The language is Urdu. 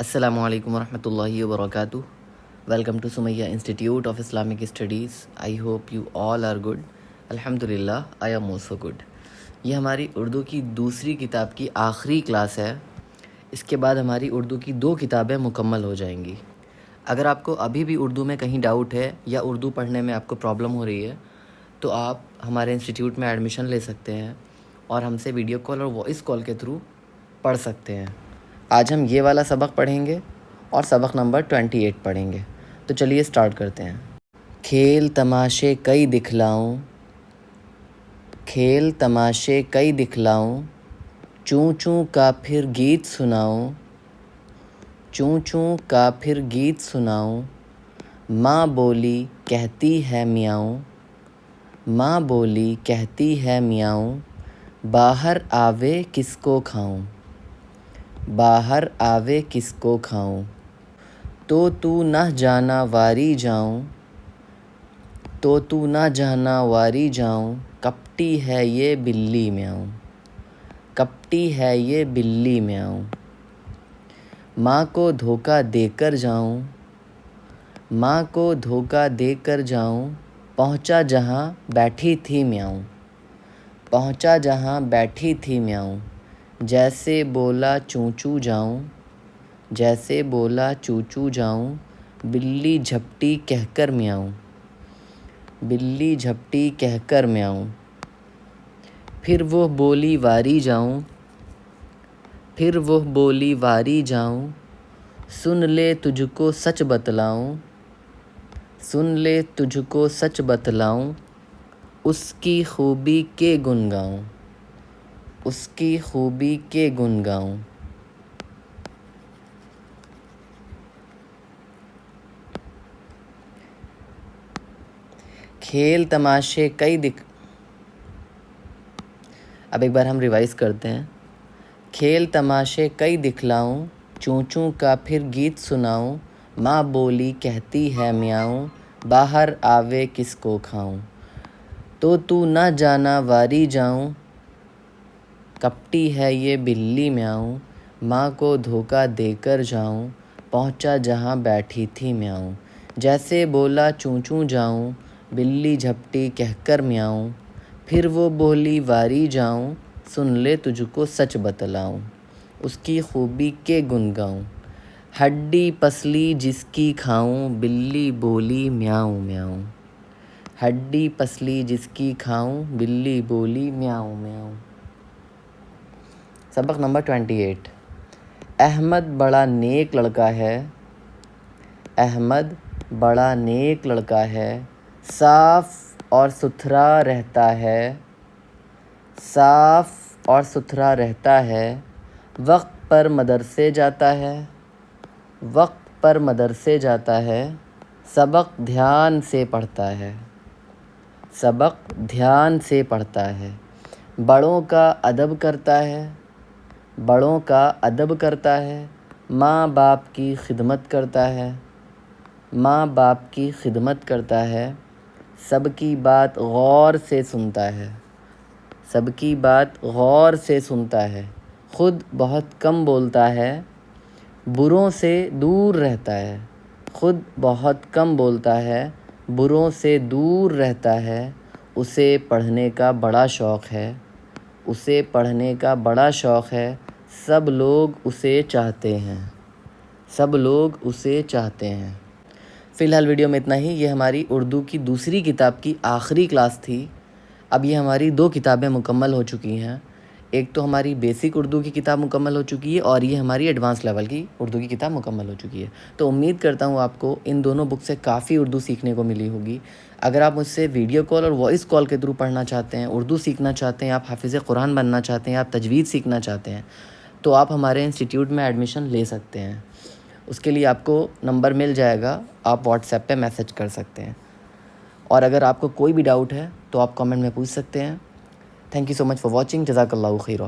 السلام علیکم ورحمۃ اللہ وبرکاتہ. Welcome to Sumaiya institute of Islamic studies. I hope you all are good. الحمد للہ آئی ایم آلسو گڈ. یہ ہماری اردو کی دوسری کتاب کی آخری کلاس ہے. اس کے بعد ہماری اردو کی 2 کتابیں مکمل ہو جائیں گی. اگر آپ کو ابھی بھی اردو میں کہیں ڈاؤٹ ہے یا اردو پڑھنے میں آپ کو پرابلم ہو رہی ہے تو آپ ہمارے انسٹیٹیوٹ میں ایڈمیشن لے سکتے ہیں اور ہم سے ویڈیو کال اور وائس کال کے تھرو پڑھ سکتے ہیں. آج ہم یہ والا سبق پڑھیں گے اور سبق نمبر 28 پڑھیں گے. تو چلیے سٹارٹ کرتے ہیں. کھیل تماشے کئی دکھلاؤں، کھیل تماشے کئی دکھلاؤں، چوں چوں کا پھر گیت سناؤں، چوں چوں کا پھر گیت سناؤں. ماں بولی کہتی ہے میاؤں، ماں بولی کہتی ہے میاؤں. باہر آوے کس کو کھاؤں، باہر آوے کس کو کھاؤں. تو نہ جانا واری جاؤں، تو نہ جانا واری جاؤں. کپٹی ہے یہ بلی میاؤں، کپٹی ہے یہ بلی میاؤں. ماں کو دھوکہ دے کر جاؤں، ماں کو دھوکہ دے کر جاؤں. پہنچا جہاں بیٹھی تھی میاؤں، پہنچا جہاں بیٹھی تھی میاؤں. جیسے بولا چوں چوں جاؤں، جیسے بولا چوں چوں جاؤں. بلی جھپٹی کہہ کر میاؤں، بلی جھپٹی کہہ کر میاؤں. پھر وہ بولی واری جاؤں، پھر وہ بولی واری جاؤں. سن لے تجھ کو سچ بتلاؤں، سن لے تجھ کو سچ بتلاؤں. اس کی خوبی کے گن گاؤں، اس کی خوبی کے گن گاؤں. کھیل تماشے کئی اب ایک بار ہم ریوائز کرتے ہیں. کھیل تماشے کئی دکھلاؤں، چوں چوں کا پھر گیت سناؤں. ماں بولی کہتی ہے میاؤں، باہر آوے کس کو کھاؤں. تو نہ جانا واری جاؤں، کپٹی ہے یہ بلی میاؤں. ماں کو دھوکہ دے کر جاؤں، پہنچا جہاں بیٹھی تھی میاؤں. جیسے بولا چوں چوں جاؤں، بلی جھپٹی کہہ کر میاؤں. پھر وہ بولی واری جاؤں، سن لے تجھ کو سچ بتلاؤں. اس کی خوبی کے گن گاؤں. ہڈی پسلی جس کی کھاؤں، بلی بولی میاؤں میاؤں. ہڈی پسلی جس کی کھاؤں، بلی بولی میاؤں میاؤں. سبق نمبر 28. احمد بڑا نیک لڑکا ہے، احمد بڑا نیک لڑکا ہے. صاف اور ستھرا رہتا ہے، صاف اور ستھرا رہتا ہے. وقت پر مدرسے جاتا ہے، وقت پر مدرسے جاتا ہے. سبق دھیان سے پڑھتا ہے، سبق دھیان سے پڑھتا ہے. بڑوں کا ادب کرتا ہے، بڑوں کا ادب کرتا ہے. ماں باپ کی خدمت کرتا ہے، ماں باپ کی خدمت کرتا ہے. سب کی بات غور سے سنتا ہے، سب کی بات غور سے سنتا ہے. خود بہت کم بولتا ہے، بروں سے دور رہتا ہے. خود بہت کم بولتا ہے، بروں سے دور رہتا ہے. اسے پڑھنے کا بڑا شوق ہے، اسے پڑھنے کا بڑا شوق ہے. سب لوگ اسے چاہتے ہیں، سب لوگ اسے چاہتے ہیں. فی الحال ویڈیو میں اتنا ہی. یہ ہماری اردو کی دوسری کتاب کی آخری کلاس تھی. اب یہ ہماری 2 کتابیں مکمل ہو چکی ہیں. ایک تو ہماری بیسک اردو کی کتاب مکمل ہو چکی ہے اور یہ ہماری ایڈوانس لیول کی اردو کی کتاب مکمل ہو چکی ہے. تو امید کرتا ہوں آپ کو ان دونوں بک سے کافی اردو سیکھنے کو ملی ہوگی. اگر آپ مجھ سے ویڈیو کال اور وائس کال کے تھرو پڑھنا چاہتے ہیں، اردو سیکھنا چاہتے ہیں، آپ حافظ قرآن بننا چاہتے ہیں، آپ تجوید سیکھنا چاہتے ہیں تو آپ ہمارے انسٹیٹیوٹ میں ایڈمیشن لے سکتے ہیں. اس کے لیے آپ کو نمبر مل جائے گا، آپ واٹس ایپ پہ میسج کر سکتے ہیں. اور اگر آپ کو کوئی بھی ڈاؤٹ ہے تو آپ کامنٹ میں پوچھ سکتے ہیں. Thank you so much for watching. جزاک اللہ خیرہ.